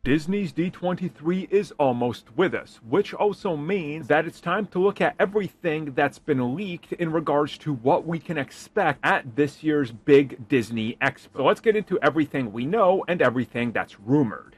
Disney's D23 is almost with us, which also means that it's time to look at everything that's been leaked in regards to what we can expect at this year's big Disney Expo. So let's get into everything we know and everything that's rumored.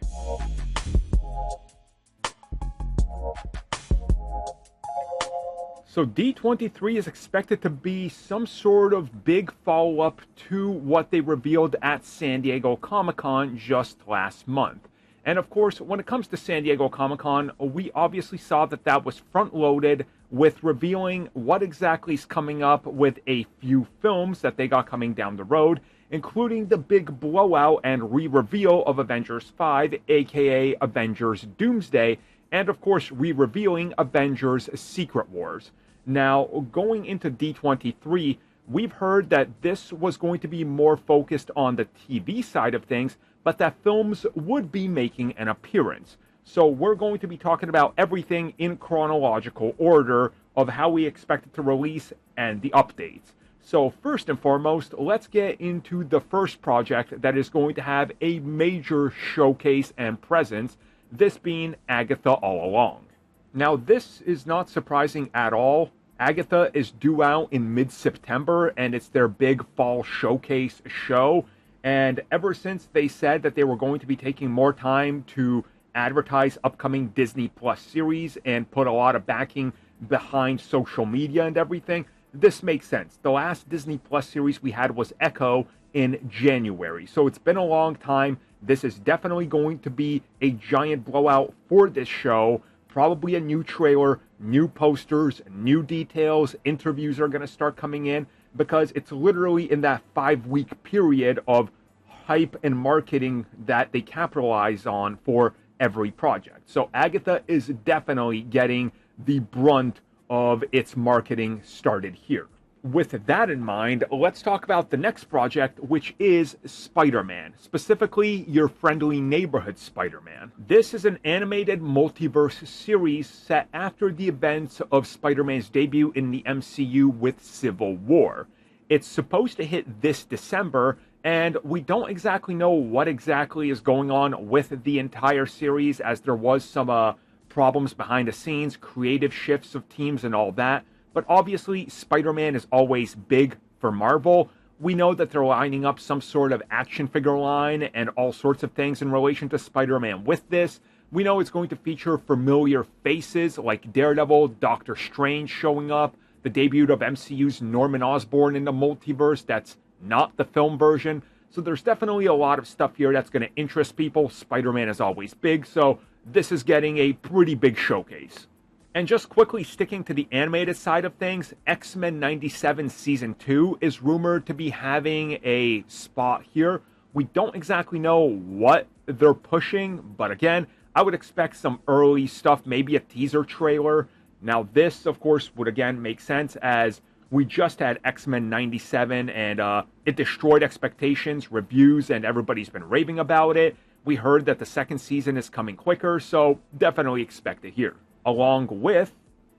So D23 is expected to be some sort of big follow-up to what they revealed at San Diego Comic-Con just last month. And of course, when it comes to San Diego Comic-Con, we obviously saw that that was front-loaded with revealing what exactly is coming up with a few films that they got coming down the road, including the big blowout and re-reveal of Avengers 5, aka Avengers Doomsday, and of course re-revealing Avengers Secret Wars. Now, going into D23, we've heard that this was going to be more focused on the TV side of things, but that films would be making an appearance. So we're going to be talking about everything in chronological order of how we expect it to release and the updates. So first and foremost, let's get into the first project that is going to have a major showcase and presence, this being Agatha All Along. Now, this is not surprising at all. Agatha is due out in mid-September, and it's their big fall showcase show. And ever since they said that they were going to be taking more time to advertise upcoming Disney Plus series and put a lot of backing behind social media and everything, this makes sense. The last Disney Plus series we had was Echo in January. So it's been a long time. This is definitely going to be a giant blowout for this show. Probably a new trailer, new posters, new details, interviews are going to start coming in, because it's literally in that 5-week period of hype and marketing that they capitalize on for every project. So Agatha is definitely getting the brunt of its marketing started here. With that in mind, let's talk about the next project, which is SpiderMan, specifically your friendly neighborhood Spider-Man. This is an animated multiverse series set after the events of Spider-Man's debut in the MCU with Civil War. It's supposed to hit this December, and we don't exactly know what exactly is going on with the entire series, as there was some problems behind the scenes, creative shifts of teams and all that. But obviously, Spider-Man is always big for Marvel. We know that they're lining up some sort of action figure line and all sorts of things in relation to Spider-Man with this. We know it's going to feature familiar faces like Daredevil, Doctor Strange showing up, the debut of MCU's Norman Osborn in the multiverse. That's not the film version. So there's definitely a lot of stuff here that's going to interest people. Spider-Man is always big, so this is getting a pretty big showcase. And just quickly sticking to the animated side of things, XMen 97 Season 2 is rumored to be having a spot here. We don't exactly know what they're pushing, but again, I would expect some early stuff, maybe a teaser trailer. Now this, of course, would again make sense, as we just had X-Men 97 and it destroyed expectations, reviews, and everybody's been raving about it. We heard that the second season is coming quicker, so definitely expect it here. Along with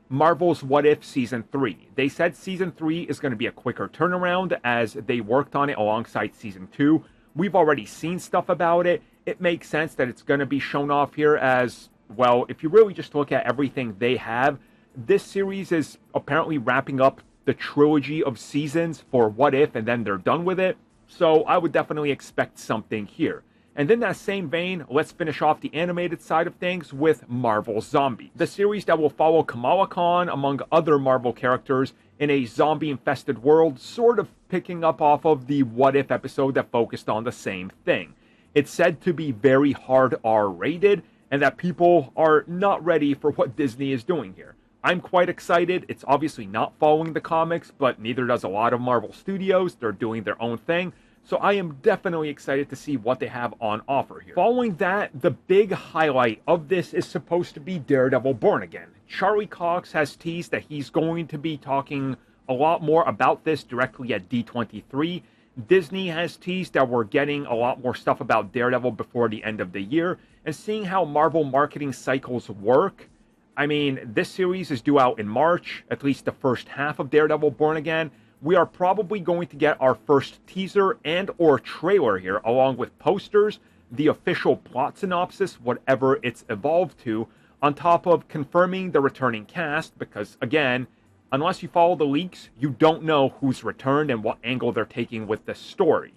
Marvel's What If Season 3. They said Season 3 is going to be a quicker turnaround as they worked on it alongside Season 2. We've already seen stuff about it. It makes sense that it's going to be shown off here as, well, if you really just look at everything they have, this series is apparently wrapping up the trilogy of seasons for What If, and then they're done with it. So I would definitely expect something here. And in that same vein, let's finish off the animated side of things with Marvel Zombie, the series that will follow Kamala Khan, among other Marvel characters, in a zombie-infested world, sort of picking up off of the What If episode that focused on the same thing. It's said to be very hard R-rated, and that people are not ready for what Disney is doing here. I'm quite excited. It's obviously not following the comics, but neither does a lot of Marvel Studios. They're doing their own thing. So I am definitely excited to see what they have on offer here. Following that, the big highlight of this is supposed to be Daredevil Born Again. Charlie Cox has teased that he's going to be talking a lot more about this directly at D23. Disney has teased that we're getting a lot more stuff about Daredevil before the end of the year. And seeing how Marvel marketing cycles work, I mean, this series is due out in March, at least the first half of Daredevil Born Again. We are probably going to get our first teaser and or trailer here, along with posters. the official plot synopsis, whatever it's evolved to, on top of confirming the returning cast, because again, unless you follow the leaks, you don't know who's returned and what angle they're taking with this story.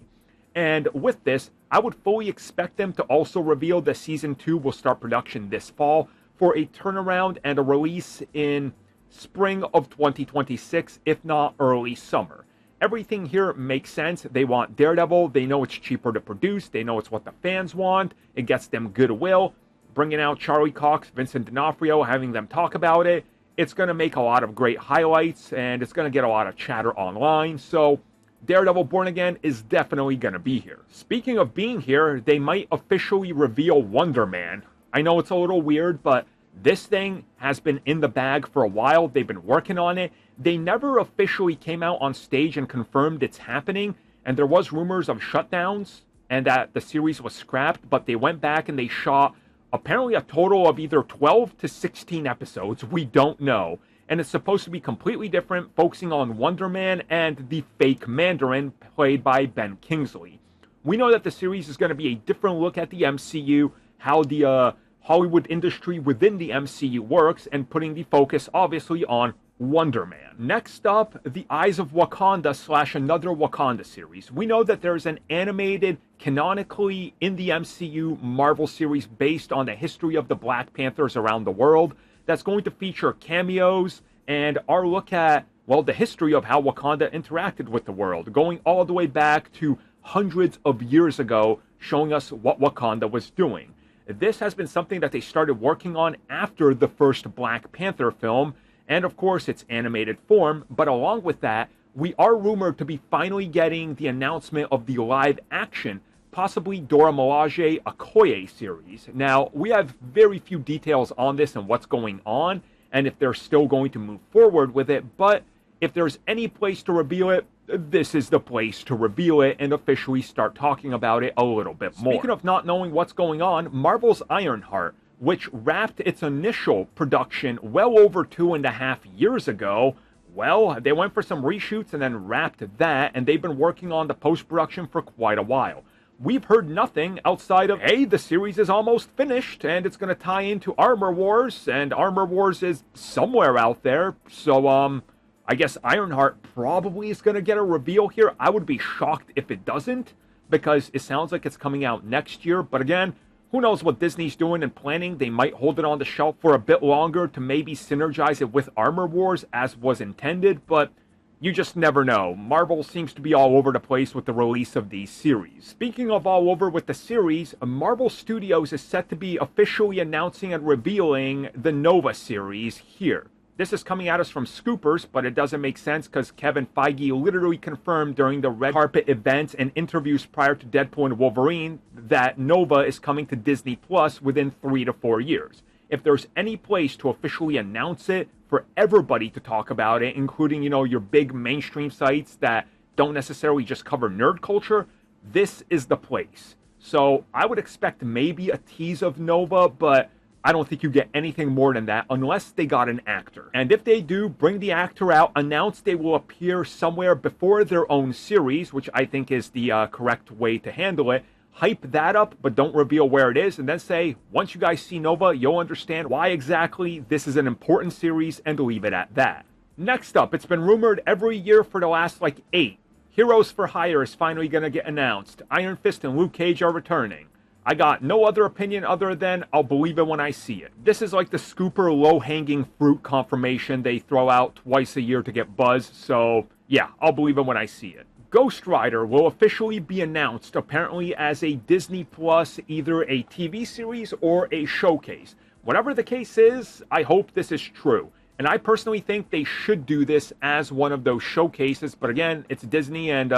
And with this, I would fully expect them to also reveal that Season 2 will start production this fall for a turnaround and a release in spring of 2026, if not early summer. Everything here makes sense. They want Daredevil. They know it's cheaper to produce. They know it's what the fans want. It gets them goodwill. Bringing out Charlie Cox, Vincent D'Onofrio, having them talk about it. It's going to make a lot of great highlights, and it's going to get a lot of chatter online. So Daredevil Born Again is definitely going to be here. Speaking of being here, they might officially reveal Wonderman. I know it's a little weird, but this thing has been in the bag for a while. They've been working on it. They never officially came out on stage and confirmed it's happening, and there was rumors of shutdowns and that the series was scrapped, but they went back and they shot apparently a total of either 12 to 16 episodes. We don't know. And it's supposed to be completely different, focusing on Wonderman and the fake Mandarin played by Ben Kingsley. We know that the series is going to be a different look at the MCU, how the Hollywood industry within the MCU works, and putting the focus obviously on Wonderman. Next up, The Eyes of Wakanda / another Wakanda series. We know that there's an animated, canonically in the MCU Marvel series based on the history of the Black Panthers around the world, that's going to feature cameos and our look at, well, the history of how Wakanda interacted with the world, going all the way back to hundreds of years ago, showing us what Wakanda was doing. This has been something that they started working on after the first Black Panther film, and of course it's animated form, but along with that, we are rumored to be finally getting the announcement of the live action, possibly Dora Milaje Okoye series. Now, we have very few details on this and what's going on, and if they're still going to move forward with it, but if there's any place to reveal it, this is the place to reveal it and officially start talking about it a little bit more. Speaking of not knowing what's going on, Marvel's Ironheart, which wrapped its initial production well over 2.5 years ago, well, they went for some reshoots and then wrapped that, and they've been working on the post-production for quite a while. We've heard nothing outside of, hey, the series is almost finished, and it's going to tie into Armor Wars, and Armor Wars is somewhere out there, so, I guess Ironheart probably is going to get a reveal here. I would be shocked if it doesn't, because it sounds like it's coming out next year, but again, who knows what Disney's doing and planning. They might hold it on the shelf for a bit longer to maybe synergize it with Armor Wars as was intended, but you just never know. Marvel seems to be all over the place with the release of these series. Speaking of all over with the series, Marvel Studios is set to be officially announcing and revealing the Nova series here. This is coming at us from Scoopers, but it doesn't make sense because Kevin Feige literally confirmed during the red carpet events and interviews prior to Deadpool and Wolverine that Nova is coming to Disney Plus within 3 to 4 years. If there's any place to officially announce it, for everybody to talk about it, including, your big mainstream sites that don't necessarily just cover nerd culture, this is the place. So I would expect maybe a tease of Nova, but I don't think you get anything more than that unless they got an actor. And if they do, bring the actor out, announce they will appear somewhere before their own series, which I think is the correct way to handle it. Hype that up, but don't reveal where it is, and then say, once you guys see Nova, you'll understand why exactly this is an important series, and leave it at that. Next up, it's been rumored every year for the last, 8. Heroes for Hire is finally going to get announced. Iron Fist and Luke Cage are returning. I got no other opinion other than I'll believe it when I see it. This is like the Scooper low-hanging fruit confirmation they throw out twice a year to get buzz, so yeah, I'll believe it when I see it. Ghost Rider will officially be announced apparently as a Disney Plus, either a TV series or a showcase. Whatever the case is, I hope this is true. And I personally think they should do this as one of those showcases, but again, it's Disney and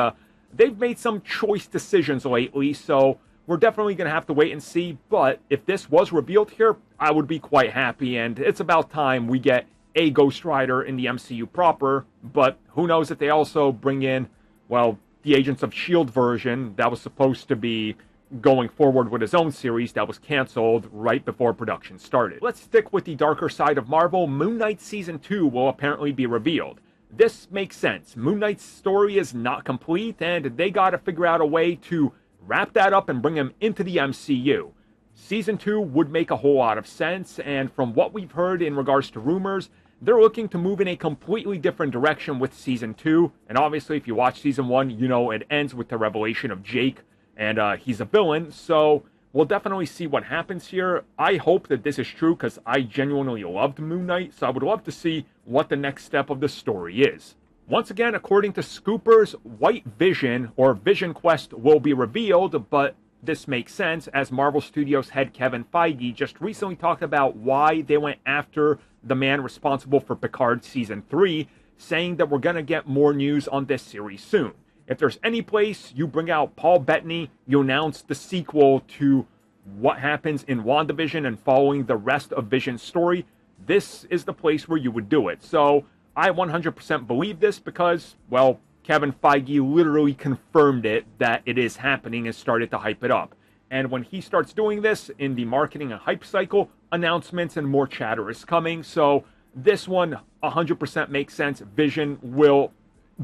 they've made some choice decisions lately, so we're definitely going to have to wait and see. But if this was revealed here, I would be quite happy, and it's about time we get a Ghost Rider in the MCU proper, but who knows if they also bring in, well, the Agents of S.H.I.E.L.D. version that was supposed to be going forward with his own series that was canceled right before production started. Let's stick with the darker side of Marvel. Moon Knight Season 2 will apparently be revealed. This makes sense. Moon Knight's story is not complete, and they gotta figure out a way to wrap that up and bring him into the MCU. Season 2 would make a whole lot of sense, and from what we've heard in regards to rumors, they're looking to move in a completely different direction with Season 2, and obviously if you watch Season 1, you know it ends with the revelation of Jake, and he's a villain, so we'll definitely see what happens here. I hope that this is true, because I genuinely loved Moon Knight, so I would love to see what the next step of the story is. Once again, according to Scoopers, White Vision, or Vision Quest, will be revealed, but this makes sense, as Marvel Studios head Kevin Feige just recently talked about why they went after the man responsible for Picard Season 3, saying that we're going to get more news on this series soon. If there's any place you bring out Paul Bettany, you announce the sequel to what happens in WandaVision and following the rest of Vision's story, this is the place where you would do it. So I 100% believe this because, well, Kevin Feige literally confirmed it, that it is happening, and started to hype it up. And when he starts doing this in the marketing and hype cycle, announcements and more chatter is coming. So this one 100% makes sense. Vision will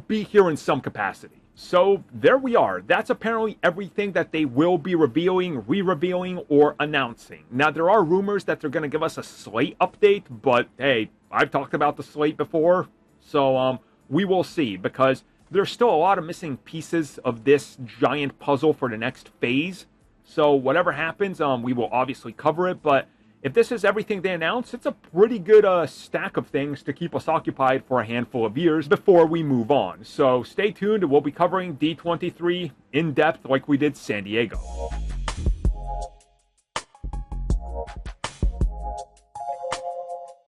be here in some capacity. So there we are. That's apparently everything that they will be revealing, re-revealing, or announcing. Now, there are rumors that they're going to give us a Slate update, but hey, I've talked about the Slate before, so we will see, because there's still a lot of missing pieces of this giant puzzle for the next phase. So whatever happens, we will obviously cover it. But if this is everything they announce, it's a pretty good stack of things to keep us occupied for a handful of years before we move on. So stay tuned. We'll be covering D23 in depth like we did San Diego.